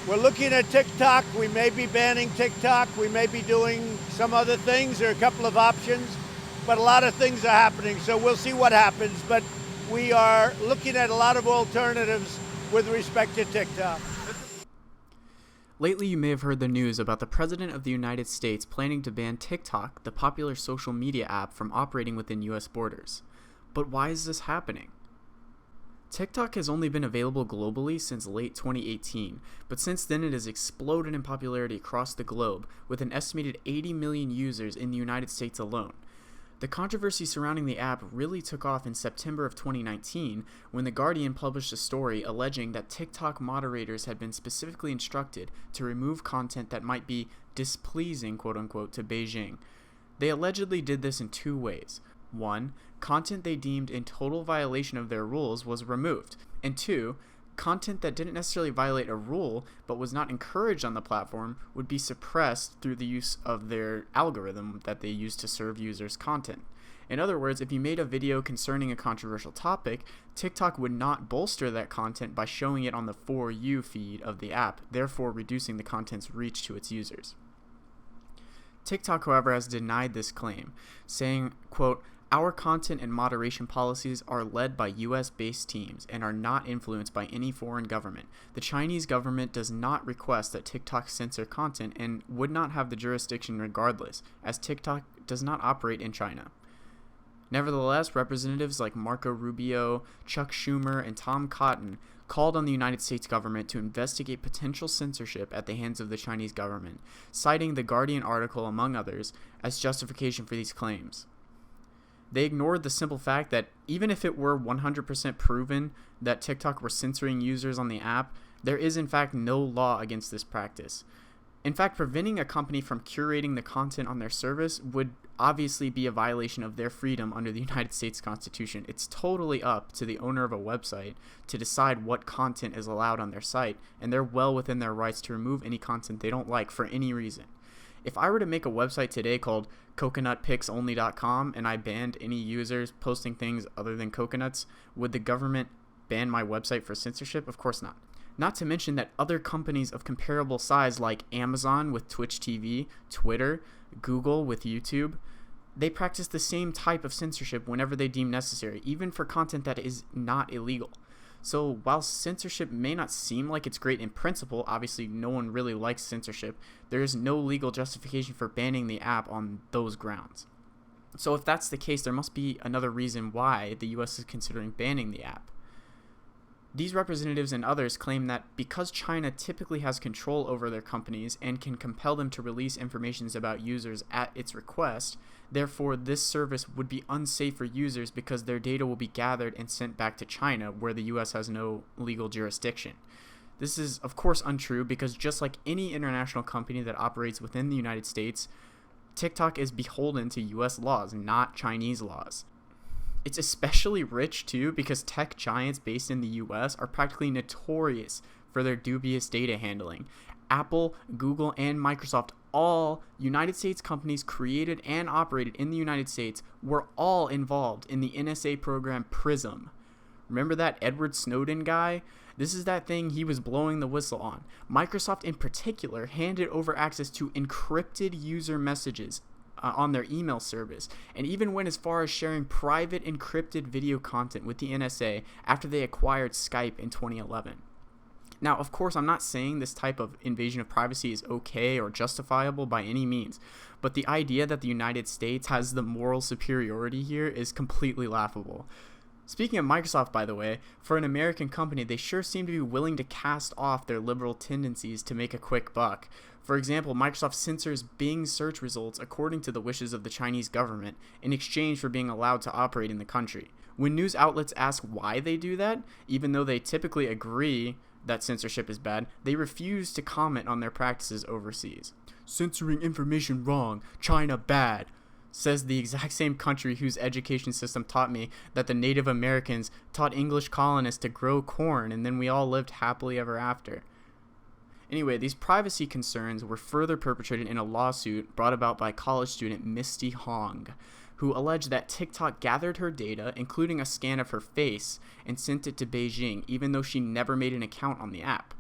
We're looking at TikTok. We may be banning TikTok. We may be doing some other things. There are a couple of options, but a lot of things are happening. So we'll see what happens. But we are looking at a lot of alternatives with respect to TikTok. Lately, you may have heard the news about the President of the United States planning to ban TikTok, the popular social media app, from operating within U.S. borders. But why is this happening? TikTok has only been available globally since late 2018, but since then it has exploded in popularity across the globe, with an estimated 80 million users in the United States alone. The controversy surrounding the app really took off in September of 2019 when The Guardian published a story alleging that TikTok moderators had been specifically instructed to remove content that might be displeasing, quote-unquote, to Beijing. They allegedly did this in two ways. One, content they deemed in total violation of their rules was removed. And two, content that didn't necessarily violate a rule but was not encouraged on the platform would be suppressed through the use of their algorithm that they use to serve users content. In other words, if you made a video concerning a controversial topic, TikTok would not bolster that content by showing it on the For You feed of the app, therefore reducing the content's reach to its users. TikTok, however, has denied this claim, saying, quote, "Our content and moderation policies are led by US-based teams and are not influenced by any foreign government. The Chinese government does not request that TikTok censor content and would not have the jurisdiction regardless, as TikTok does not operate in China." Nevertheless, representatives like Marco Rubio, Chuck Schumer, and Tom Cotton called on the United States government to investigate potential censorship at the hands of the Chinese government, citing the Guardian article, among others, as justification for these claims. They ignored the simple fact that even if it were 100% proven that TikTok were censoring users on the app, there is in fact no law against this practice. In fact, preventing a company from curating the content on their service would obviously be a violation of their freedom under the United States Constitution. It's totally up to the owner of a website to decide what content is allowed on their site, and they're well within their rights to remove any content they don't like for any reason. If I were to make a website today called coconutpicsonly.com and I banned any users posting things other than coconuts, would the government ban my website for censorship? Of course not. Not to mention that other companies of comparable size like Amazon with Twitch TV, Twitter, Google with YouTube, they practice the same type of censorship whenever they deem necessary, even for content that is not illegal. So while censorship may not seem like it's great in principle, obviously no one really likes censorship, there is no legal justification for banning the app on those grounds. So if that's the case, there must be another reason why the US is considering banning the app. These representatives and others claim that because China typically has control over their companies and can compel them to release information about users at its request, therefore this service would be unsafe for users because their data will be gathered and sent back to China, where the US has no legal jurisdiction. This is, of course, untrue because just like any international company that operates within the United States, TikTok is beholden to US laws, not Chinese laws. It's especially rich, too, because tech giants based in the US are practically notorious for their dubious data handling. Apple, Google, and Microsoft, all United States companies created and operated in the United States, were all involved in the NSA program PRISM. Remember that Edward Snowden guy? This is that thing he was blowing the whistle on. Microsoft in particular handed over access to encrypted user messages on their email service, and even went as far as sharing private encrypted video content with the NSA after they acquired Skype in 2011. Now, of course, I'm not saying this type of invasion of privacy is okay or justifiable by any means, but the idea that the United States has the moral superiority here is completely laughable. Speaking of Microsoft, by the way, for an American company, they sure seem to be willing to cast off their liberal tendencies to make a quick buck. For example, Microsoft censors Bing search results according to the wishes of the Chinese government in exchange for being allowed to operate in the country. When news outlets ask why they do that, even though they typically agree that censorship is bad, they refuse to comment on their practices overseas. Censoring information wrong, China bad, says the exact same country whose education system taught me that the Native Americans taught English colonists to grow corn and then we all lived happily ever after. Anyway, these privacy concerns were further perpetrated in a lawsuit brought about by college student Misty Hong, who alleged that TikTok gathered her data, including a scan of her face, and sent it to Beijing, even though she never made an account on the app.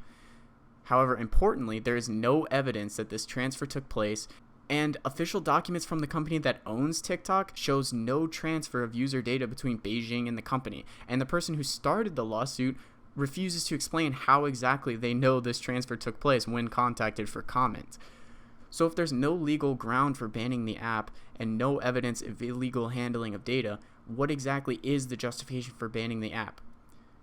However, importantly, there is no evidence that this transfer took place, and official documents from the company that owns TikTok shows no transfer of user data between Beijing and the company, and the person who started the lawsuit refuses to explain how exactly they know this transfer took place when contacted for comment. So if there's no legal ground for banning the app and no evidence of illegal handling of data, what exactly is the justification for banning the app?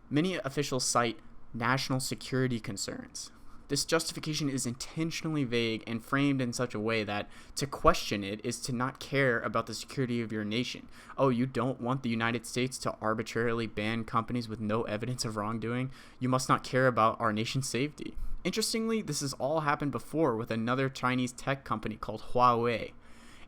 Many officials cite national security concerns. This justification is intentionally vague and framed in such a way that to question it is to not care about the security of your nation. Oh, you don't want the United States to arbitrarily ban companies with no evidence of wrongdoing? You must not care about our nation's safety. Interestingly, this has all happened before with another Chinese tech company called Huawei.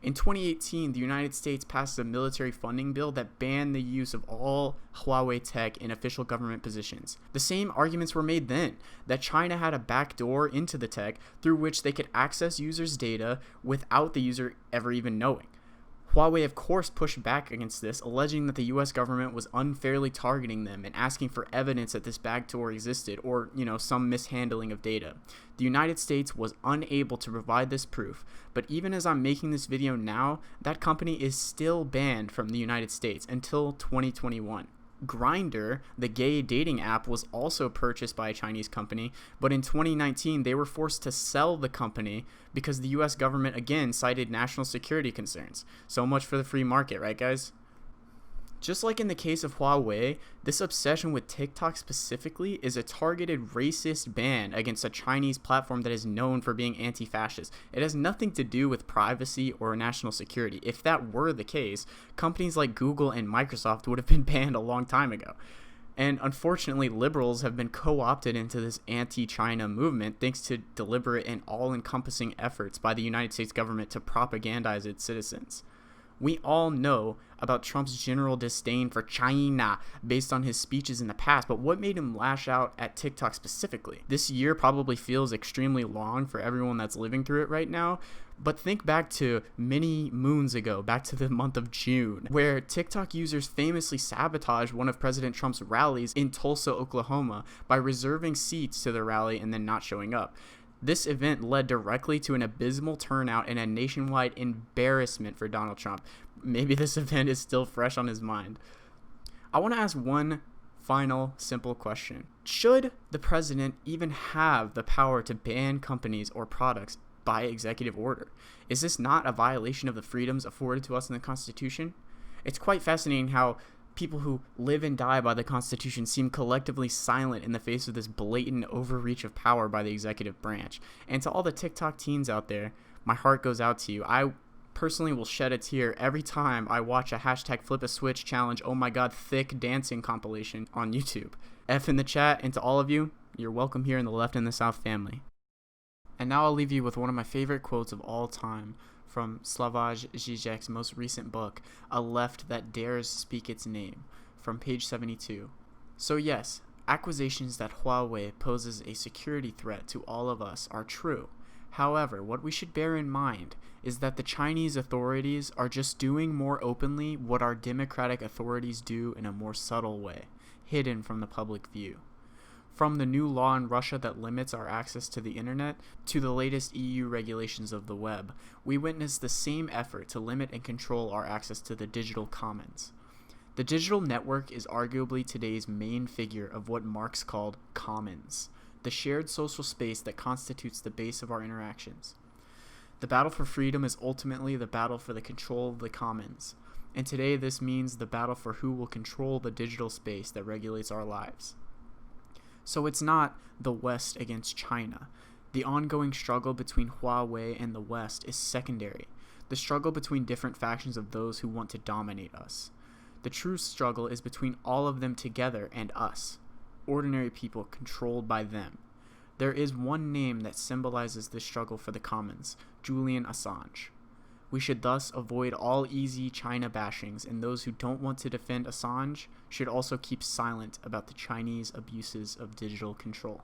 In 2018, the United States passed a military funding bill that banned the use of all Huawei tech in official government positions. The same arguments were made then, that China had a backdoor into the tech through which they could access users' data without the user ever even knowing. Huawei, of course, pushed back against this, alleging that the US government was unfairly targeting them and asking for evidence that this backdoor existed or, some mishandling of data. The United States was unable to provide this proof, but even as I'm making this video now, that company is still banned from the United States until 2021. Grindr, the gay dating app, was also purchased by a Chinese company, but in 2019 they were forced to sell the company because the US government again cited national security concerns. So much for the free market, right guys? Just like in the case of Huawei, this obsession with TikTok specifically is a targeted racist ban against a Chinese platform that is known for being anti-fascist. It has nothing to do with privacy or national security. If that were the case, companies like Google and Microsoft would have been banned a long time ago. And unfortunately, liberals have been co-opted into this anti-China movement thanks to deliberate and all-encompassing efforts by the United States government to propagandize its citizens. We all know about Trump's general disdain for China based on his speeches in the past, but what made him lash out at TikTok specifically? This year probably feels extremely long for everyone that's living through it right now, but think back to many moons ago, back to the month of June, where TikTok users famously sabotaged one of President Trump's rallies in Tulsa, Oklahoma, by reserving seats to the rally and then not showing up. This event led directly to an abysmal turnout and a nationwide embarrassment for Donald Trump. Maybe this event is still fresh on his mind. I want to ask one final simple question. Should the president even have the power to ban companies or products by executive order? Is this not a violation of the freedoms afforded to us in the Constitution? It's quite fascinating how people who live and die by the Constitution seem collectively silent in the face of this blatant overreach of power by the executive branch. And to all the TikTok teens out there, my heart goes out to you. I personally will shed a tear every time I watch a hashtag flip a switch challenge, oh my god, thick dancing compilation on YouTube. F in the chat, and to all of you, you're welcome here in the Left and the South family. And now I'll leave you with one of my favorite quotes of all time, from Slavoj Žižek's most recent book, A Left That Dares Speak Its Name, from page 72. So yes, accusations that Huawei poses a security threat to all of us are true. However, what we should bear in mind is that the Chinese authorities are just doing more openly what our democratic authorities do in a more subtle way, hidden from the public view. From the new law in Russia that limits our access to the internet to the latest EU regulations of the web, we witness the same effort to limit and control our access to the digital commons. The digital network is arguably today's main figure of what Marx called commons, the shared social space that constitutes the base of our interactions. The battle for freedom is ultimately the battle for the control of the commons, and today this means the battle for who will control the digital space that regulates our lives. So it's not the West against China. The ongoing struggle between Huawei and the West is secondary, the struggle between different factions of those who want to dominate us. The true struggle is between all of them together and us, ordinary people controlled by them. There is one name that symbolizes this struggle for the commons, Julian Assange. We should thus avoid all easy China bashings, and those who don't want to defend Assange should also keep silent about the Chinese abuses of digital control.